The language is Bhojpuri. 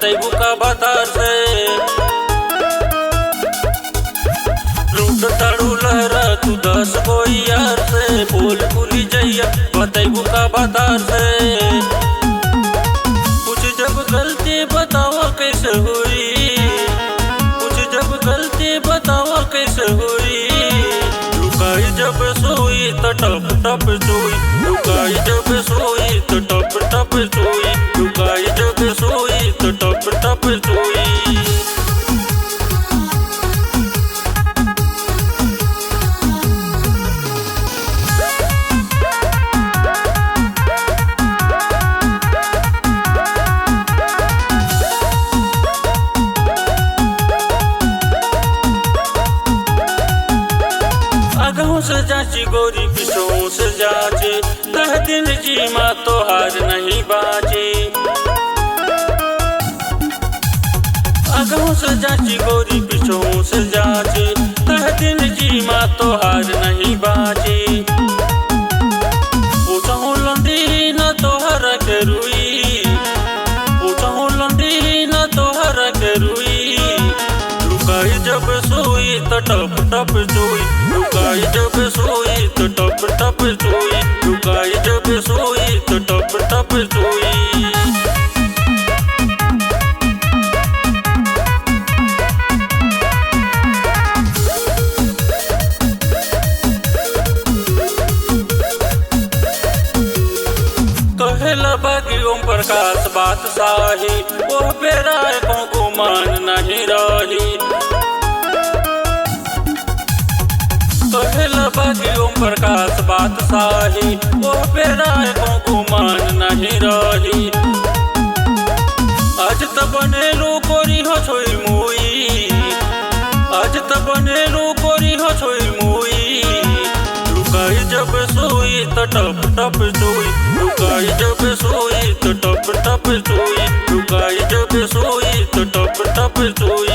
बतैबू का बतार से लूट ताड़ू लहरा तू 10 गो यार से बोल भूली जइया बतैबू का बतार से कुछ जब गलती बतावा कैसे हुई कुछ जब गलती बतावा कैसे हुई लुकाई जब सोई तो टप टप सोई लुकाई जब सोई तो टप टप सोई लुकाई जब सोई तो टप टप सोई आगों से जाची गोरी पिछों से जाची तह दिन जी माँ तो हार नहीं बाजी आगों से जाची गोरी पिछों से जाची तह दिन जी माँ तो हार नहीं बाजी पूछूं लंडी न तो हर के रुई पूछूं लंडी न तो हर के रुई लुकाई जब सोई तो टप टप सोई लुकाई जब सोई तो टप टप सोई लुकाई जब सोई तो टप टप सोई कहेला बागी ओम प्रकाश बात साही ओ बेरा को गुमान नहीं रही कहेला बागी ओम प्रकाश बात साही ओ बेरा को गुमान नहीं रही आज त बनेलू कोरी हो छोई मुई आज त बनेलू कोरी हो छोई मुई लुकाई जब सोई तो टप टप सोई लुकाई जब सोई तो टप टप सोई लुकाई जब सोई तो टप टप सोई।